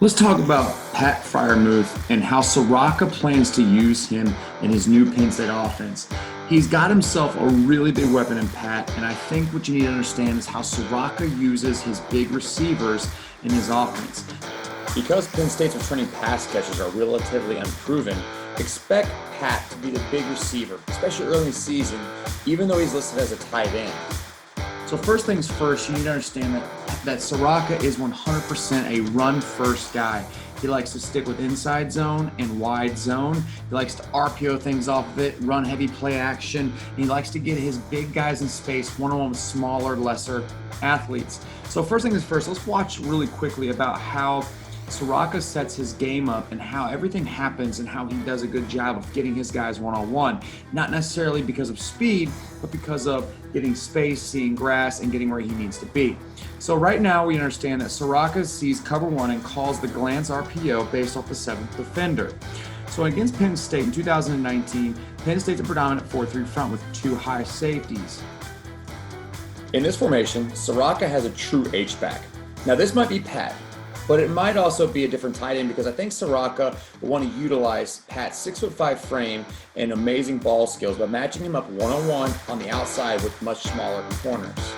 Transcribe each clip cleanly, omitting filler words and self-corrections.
Let's talk about Pat Freiermuth and how Soraka plans to use him in his new Penn State offense. He's got himself a really big weapon in Pat, and I think what you need to understand is how Soraka uses his big receivers in his offense. Because Penn State's returning pass catchers are relatively unproven, expect Pat to be the big receiver, especially early in the season, even though he's listed as a tight end. So first things first, you need to understand that Soraka is 100% a run-first guy. He likes to stick with inside zone and wide zone. He likes to RPO things off of it, run heavy play action. And he likes to get his big guys in space, one-on-one with smaller, lesser athletes. So first things first, let's watch really quickly about how Soraka sets his game up and how everything happens and how he does a good job of getting his guys one-on-one. Not necessarily because of speed, but because of getting space, seeing grass, and getting where he needs to be. So right now we understand that Soraka sees cover one and calls the glance RPO based off the seventh defender. So against Penn State in 2019, Penn State's a predominant 4-3 front with two high safeties. In this formation, Soraka has a true H-back. Now this might be Pat, but it might also be a different tight end because I think Soraka will want to utilize Pat's 6'5" frame and amazing ball skills by matching him up one-on-one on the outside with much smaller corners.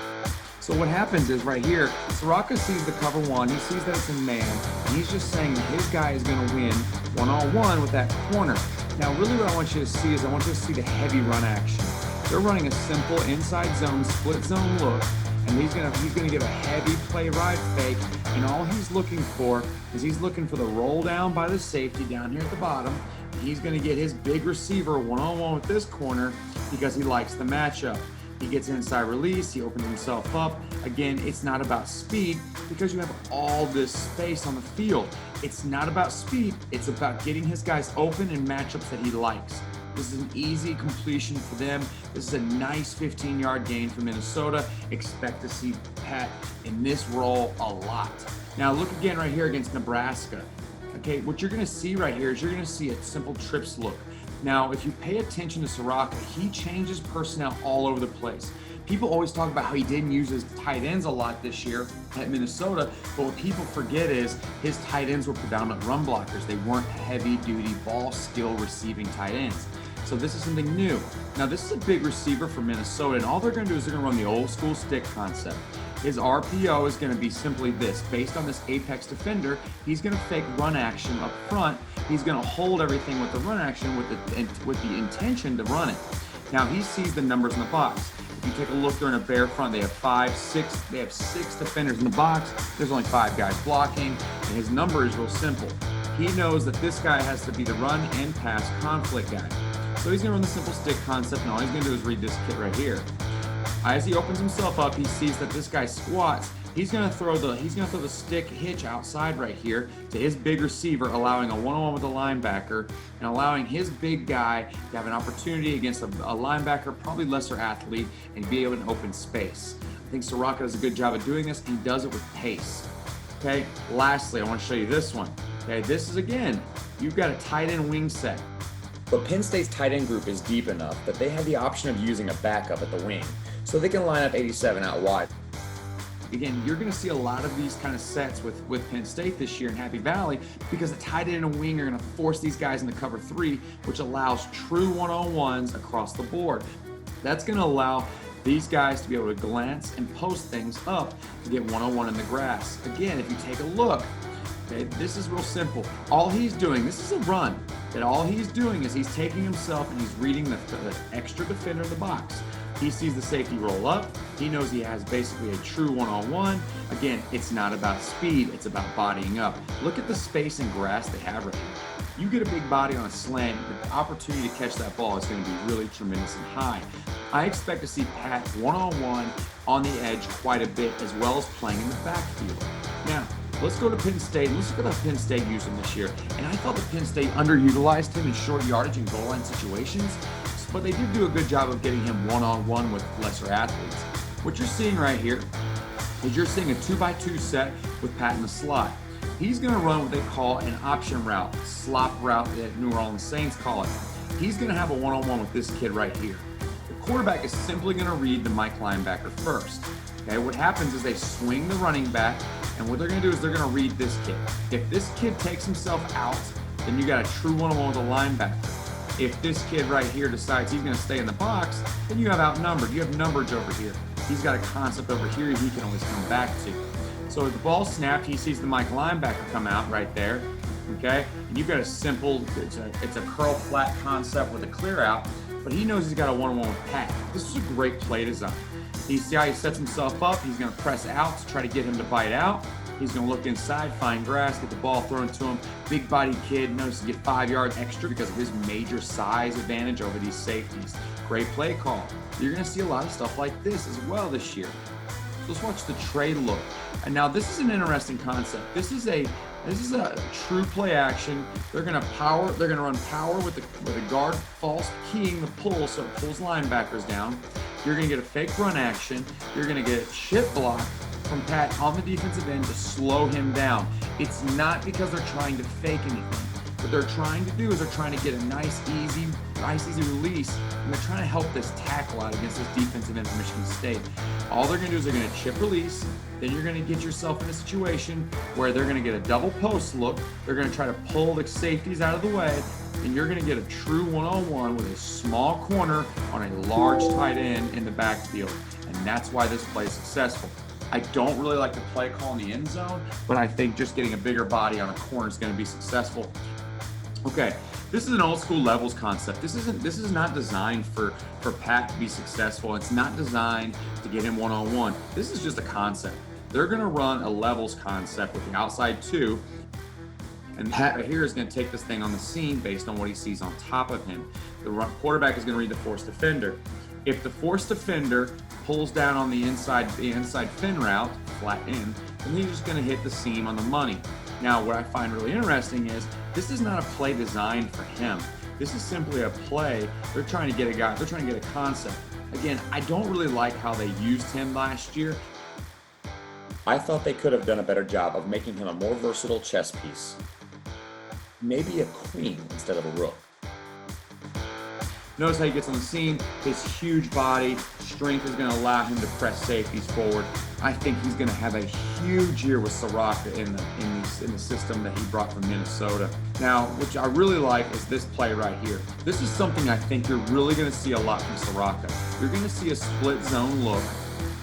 So what happens is right here, Soraka sees the cover one, he sees that it's a man, and he's just saying that his guy is going to win one-on-one with that corner. Now really what I want you to see is I want you to see the heavy run action. They're running a simple inside zone, split zone look, and he's gonna give a heavy play ride fake, and all he's looking for is he's looking for the roll down by the safety down here at the bottom. He's gonna get his big receiver one-on-one with this corner because he likes the matchup. He gets inside release, he opens himself up. Again, it's not about speed because you have all this space on the field. It's not about speed, it's about getting his guys open in matchups that he likes. This is an easy completion for them. This is a nice 15-yard gain for Minnesota. Expect to see Pat in this role a lot. Now look again right here against Nebraska. Okay, what you're gonna see right here is you're gonna see a simple trips look. Now, if you pay attention to Soraka, he changes personnel all over the place. People always talk about how he didn't use his tight ends a lot this year at Minnesota, but what people forget is his tight ends were predominant run blockers. They weren't heavy-duty ball skill receiving tight ends. So this is something new. Now this is a big receiver for Minnesota, and all they're gonna do is they're gonna run the old school stick concept. His RPO is gonna be simply this. Based on this apex defender, he's gonna fake run action up front. He's gonna hold everything with the run action with the intention to run it. Now he sees the numbers in the box. If you take a look, they're in a bare front. They have six defenders in the box. There's only 5 guys blocking, and his number is real simple. He knows that this guy has to be the run and pass conflict guy. So he's gonna run the simple stick concept, and all he's gonna do is read this kit right here. As he opens himself up, he sees that this guy squats. He's gonna throw the stick hitch outside right here to his big receiver, allowing a one-on-one with a linebacker and allowing his big guy to have an opportunity against a linebacker, probably lesser athlete, and be able to open space. I think Soraka does a good job of doing this, and he does it with pace. Okay, lastly, I want to show you this one. Okay, this is again, you've got a tight end wing set. But Penn State's tight end group is deep enough that they have the option of using a backup at the wing, so they can line up 87 out wide. Again, you're going to see a lot of these kind of sets with Penn State this year in Happy Valley because the tight end and wing are going to force these guys into cover 3, which allows true one-on-ones across the board. That's going to allow these guys to be able to glance and post things up to get one-on-one in the grass. Again, if you take a look, okay, this is real simple. All he's doing, this is a run, that all he's doing is he's taking himself and he's reading the extra defender in the box. He sees the safety roll up. He knows he has basically a true one-on-one. Again, it's not about speed, it's about bodying up. Look at the space and grass they have right here. You get a big body on a slant, the opportunity to catch that ball is going to be really tremendous and high. I expect to see Pat one-on-one on the edge quite a bit, as well as playing in the backfield. Now, let's go to Penn State. Let's look at how Penn State used him this year. And I thought that Penn State underutilized him in short yardage and goal line situations, but they did do a good job of getting him one-on-one with lesser athletes. What you're seeing right here is you're seeing a 2x2 set with Pat in the slot. He's going to run what they call an option route, slop route that New Orleans Saints call it. He's going to have a one-on-one with this kid right here. The quarterback is simply going to read the Mike linebacker first. Okay, what happens is they swing the running back, and what they're going to do is they're going to read this kid. If this kid takes himself out, then you got a true one-on-one with a linebacker. If this kid right here decides he's going to stay in the box, then you have outnumbered. You have numberage over here. He's got a concept over here he can always come back to. So if the ball snapped, he sees the Mike linebacker come out right there, okay? And you've got a simple, it's a curl flat concept with a clear out, but he knows he's got a one-on-one with Pat. This is a great play design. You see how he sets himself up? He's going to press out to try to get him to bite out. He's going to look inside, find grass, get the ball thrown to him. Big body kid, notice to get 5 yards extra because of his major size advantage over these safeties. Great play call. You're going to see a lot of stuff like this as well this year. Let's watch the trade look. And now this is an interesting concept. This is a true play action. They're going to run power with the guard false keying the pull, so it pulls linebackers down. You're going to get a fake run action. You're going to get a chip block from Pat on the defensive end to slow him down. It's not because they're trying to fake anything. What they're trying to do is they're trying to get a nice, easy release, and they're trying to help this tackle out against this defensive end from Michigan State. All they're going to do is they're going to chip release. Then you're going to get yourself in a situation where they're going to get a double post look. They're going to try to pull the safeties out of the way, and you're going to get a true one-on-one with a small corner on a large tight end in the backfield. And that's why this play is successful. I don't really like the play call in the end zone, but I think just getting a bigger body on a corner is going to be successful. Okay, this is an old school levels concept. This is not designed for Pat to be successful. It's not designed to get him one-on-one. This is just a concept. They're going to run a levels concept with the outside two, and Pat right here is going to take this thing on the seam based on what he sees on top of him. The quarterback is going to read the forced defender. If the forced defender pulls down on the inside fin route, flat in, then he's just going to hit the seam on the money. Now, what I find really interesting is this is not a play designed for him. This is simply a play. They're trying to get a guy. They're trying to get a concept. Again, I don't really like how they used him last year. I thought they could have done a better job of making him a more versatile chess piece. Maybe a queen instead of a rook. Notice how he gets on the scene. His huge body, strength is going to allow him to press safeties forward. I think he's going to have a huge year with Soraka in the system that he brought from Minnesota. Now, which I really like is this play right here. This is something I think you're really going to see a lot from Soraka. You're going to see a split zone look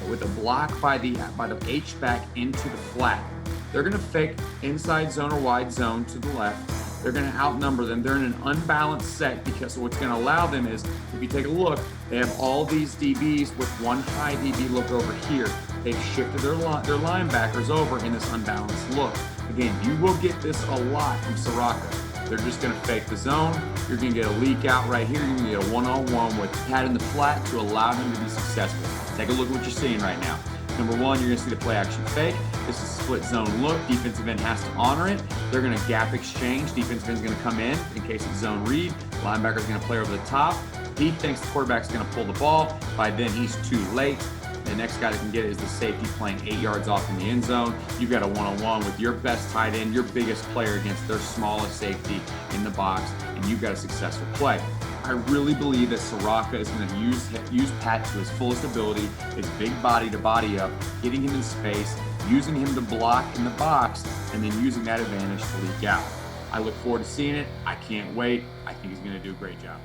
with a block by the H-back into the flat. They're going to fake inside zone or wide zone to the left. They're going to outnumber them. They're in an unbalanced set because what's going to allow them is, if you take a look, they have all these DBs with one high DB look over here. They've shifted their linebackers over in this unbalanced look. Again, you will get this a lot from Soraka. They're just going to fake the zone. You're going to get a leak out right here. You're going to get a one-on-one with Pat in the flat to allow him to be successful. Take a look at what you're seeing right now. Number one, you're going to see the play action fake. This is split zone look. Defensive end has to honor it. They're going to gap exchange. Defensive end is going to come in case it's zone read. Linebacker is going to play over the top. He thinks the quarterback's going to pull the ball. By then, he's too late. The next guy that can get it is the safety playing 8 yards off in the end zone. You've got a one-on-one with your best tight end, your biggest player against their smallest safety in the box, and you've got a successful play. I really believe that Soraka is going to use Pat to his fullest ability, his big body to body up, getting him in space, using him to block in the box, and then using that advantage to leak out. I look forward to seeing it. I can't wait. I think he's going to do a great job.